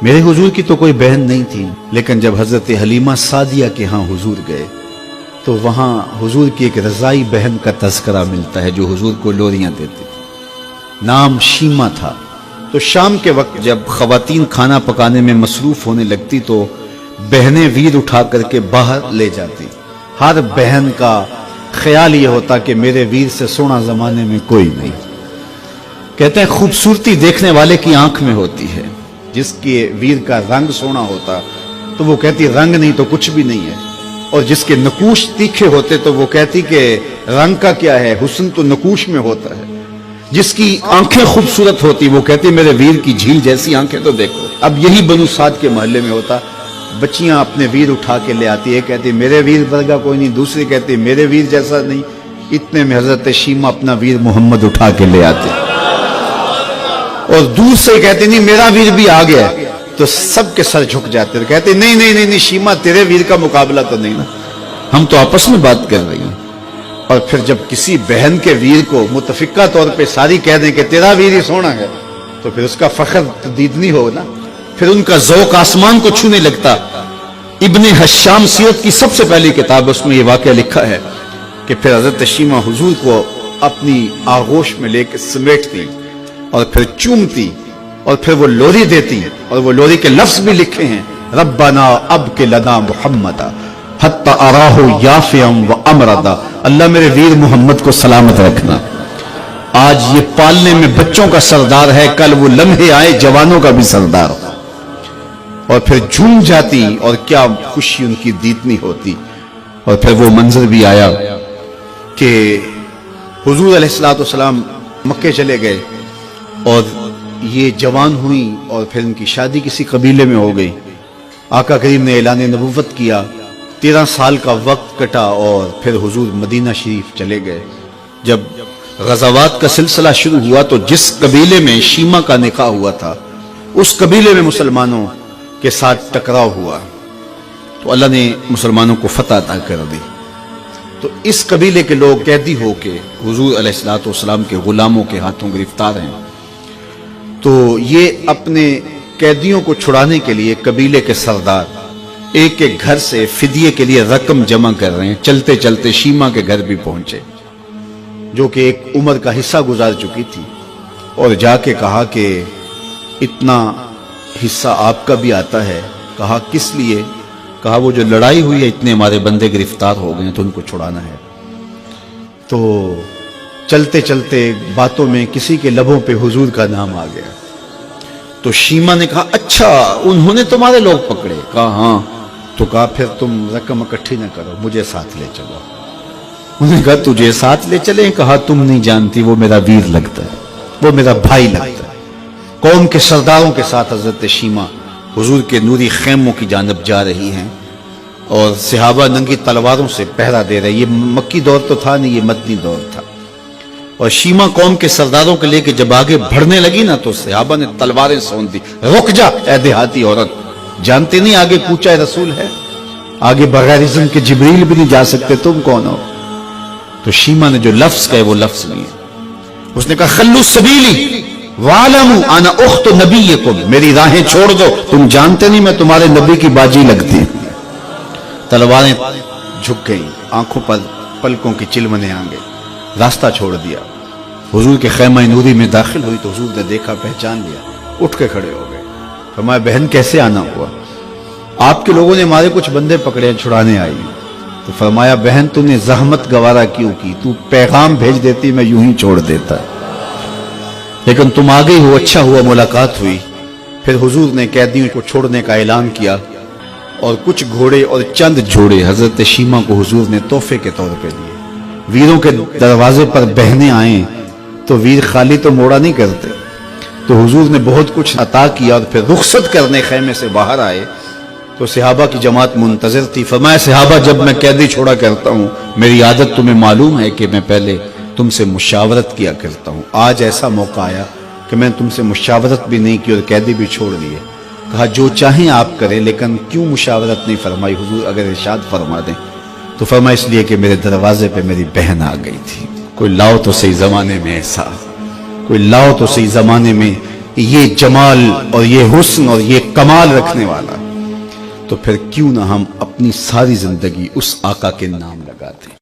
میرے हुजूर की तो कोई बहन नहीं थी, लेकिन जब हजरत हलीमा सादिया के यहाँ हुजूर गए तो वहाँ हुजूर की एक रजाई बहन का तज़किरा मिलता है जो हुजूर को लोरियां देती थी। नाम शीमा था। तो शाम के वक्त जब खवातीन खाना पकाने में मसरूफ होने लगती तो बहनें वीर उठा करके बाहर ले जाती। हर बहन का ख्याल ये होता कि मेरे वीर से सोना जमाने में कोई नहीं। कहते हैं खूबसूरती देखने वाले की आंख में होती है। जिसके वीर का रंग सोना होता तो वो कहती रंग नहीं तो कुछ भी नहीं है, और जिसके नकूश तीखे होते तो वो कहती कि रंग का क्या है, हुस्न तो नकूश में होता है। जिसकी आंखें खूबसूरत होती वो कहती मेरे वीर की झील जैसी आंखें तो देखो। अब यही बनु साद के मोहल्ले में होता। बच्चियां अपने वीर उठा के ले आती, एक कहती मेरे वीर वर्गा कोई नहीं, दूसरी कहती मेरे वीर जैसा नहीं। इतने में हजरत शीमा अपना वीर मोहम्मद उठा के ले आते और दूर से कहते नहीं मेरा वीर भी आ गया, तो सबके सर झुक जाते, कहते नहीं नहीं नहीं नहीं शीमा तेरे वीर का मुकाबला तो नहीं ना, हम तो आपस में बात कर रही हैं। और फिर जब किसी बहन के वीर को मुतफिका तौर पे सारी कह दें कि तेरा वीर ही सोना है, तो फिर उसका फख्र तदीदनी हो ना, फिर उनका ज़ौक़ आसमान को छूने लगता। इब्ने हश्शाम सीरत की सबसे पहली किताब, उसमें ये वाक़या लिखा है कि फिर हज़रत शीमा हुजूर को अपनी आगोश में लेकर समेटती और फिर चूमती और फिर वो लोरी देती, और वो लोरी के लफ्ज भी लिखे हैं, रब्बना अब के लना मुहम्मदा हत्ता अराहु याफियम व अमरदा। अल्लाह मेरे वीर मोहम्मद को सलामत रखना। आज ये पालने में बच्चों का सरदार है, कल वो लम्हे आए जवानों का भी सरदार हो। और फिर झूम जाती और क्या खुशी उनकी दीदनी होती। और फिर वो मंजर भी आया कि हुजूर अलैहिस्सलातु वस्सलाम मक्के चले गए और ये जवान हुई और फिर उनकी शादी किसी कबीले में हो गई। आका करीम ने ऐलान नबुव्वत किया, 13 साल का वक्त कटा और फिर हुजूर मदीना शरीफ चले गए। जब गज़ावात का सिलसिला शुरू हुआ तो जिस कबीले में शीमा का निकाह हुआ था उस कबीले में मुसलमानों के साथ टकराव हुआ तो अल्लाह ने मुसलमानों को फतह अता कर दी। तो इस कबीले के लोग कैदी होके हुजूर अलैहिस्सलातु वस्सलाम के गुलामों के हाथों गिरफ्तार हैं। तो ये अपने कैदियों को छुड़ाने के लिए कबीले के सरदार एक एक घर से फिदिये के लिए रकम जमा कर रहे हैं। चलते चलते शीमा के घर भी पहुंचे जो कि एक उम्र का हिस्सा गुजार चुकी थी, और जाके कहा कि इतना हिस्सा आपका भी आता है। कहा किस लिए? कहा वो जो लड़ाई हुई है इतने हमारे बंदे गिरफ्तार हो गए तो उनको छुड़ाना है। तो चलते चलते बातों में किसी के लबों पे हुजूर का नाम आ गया। तो शीमा ने कहा अच्छा उन्होंने तुम्हारे लोग पकड़े? कहा हाँ। तो कहा फिर तुम रकम इकट्ठी न करो, मुझे साथ ले चलो। उन्होंने कहा तुझे साथ ले चले? कहा तुम नहीं जानती वो मेरा वीर लगता है, वो मेरा भाई लगता है। कौम के सरदारों के साथ हजरत शीमा हुजूर के नूरी खैमों की जानब जा रही हैं और सहाबा नंगी तलवारों से पहरा दे रहे। ये मक्की दौर तो था नहीं, ये मदनी दौर था। और शीमा कौम के सरदारों के लेके जब आगे बढ़ने लगी ना तो सहाबा ने तलवारें सौंप दी, रुक जा ए देहाती औरत, जानते नहीं आगे कूचा रसूल है, आगे बगैर इज़्न के जिब्रील भी नहीं जा सकते, तुम कौन हो? तो शीमा ने जो लफ्ज कहे वो लफ्ज नहीं है। उसने कहा खल्लू सबीली वालमू आना उख्त नबीयकुम, मेरी राहें छोड़ दो, तुम जानते नहीं मैं तुम्हारे नबी की बाजी लगती। तलवारें झुक गई, आंखों पर पलकों की चिलमने आ गई, रास्ता छोड़ दिया। हुजूर के खैमा नूरी में दाखिल हुई तो हुजूर ने देखा, पहचान लिया, उठ के खड़े हो गए। फरमाया बहन कैसे आना हुआ? आपके लोगों ने हमारे कुछ बंदे पकड़े, छुड़ाने आई। तो फरमाया बहन तूने जहमत गवारा क्यों की? तू पैगाम भेज देती मैं यूं ही छोड़ देता, लेकिन तुम आ गई हो, अच्छा हुआ मुलाकात हुई। फिर हुजूर ने कैदियों को छोड़ने का ऐलान किया और कुछ घोड़े और चंद जोड़े हजरत शीमा को हुजूर ने तोहफे के तौर पे दिए। वीरों के दरवाजे पर बहनें आए तो वीर खाली तो मोड़ा नहीं करते, तो हुजूर ने बहुत कुछ अता किया। और फिर रुखसत करने खैमे से बाहर आए तो सहाबा की जमात मुंतजर थी। फरमाया सहाबा जब मैं कैदी छोड़ा करता हूँ मेरी आदत तुम्हें मालूम है कि मैं पहले तुमसे मुशावरत किया करता हूँ। आज ऐसा मौका आया कि मैं तुमसे मुशावरत भी नहीं की और कैदी भी छोड़ दिए। कहा जो चाहें आप करें, लेकिन क्यों मुशावरत नहीं फरमाई हुजूर? अगर इरशाद फरमा दें। तो फरमा इसलिए कि मेरे दरवाजे पे मेरी बहन आ गई थी। कोई लाओ तो सही जमाने में ऐसा, कोई लाओ तो सही जमाने में یہ جمال اور یہ حسن اور یہ کمال رکھنے والا، تو پھر کیوں نہ ہم اپنی ساری زندگی اس آقا کے نام لگاتے ہیں۔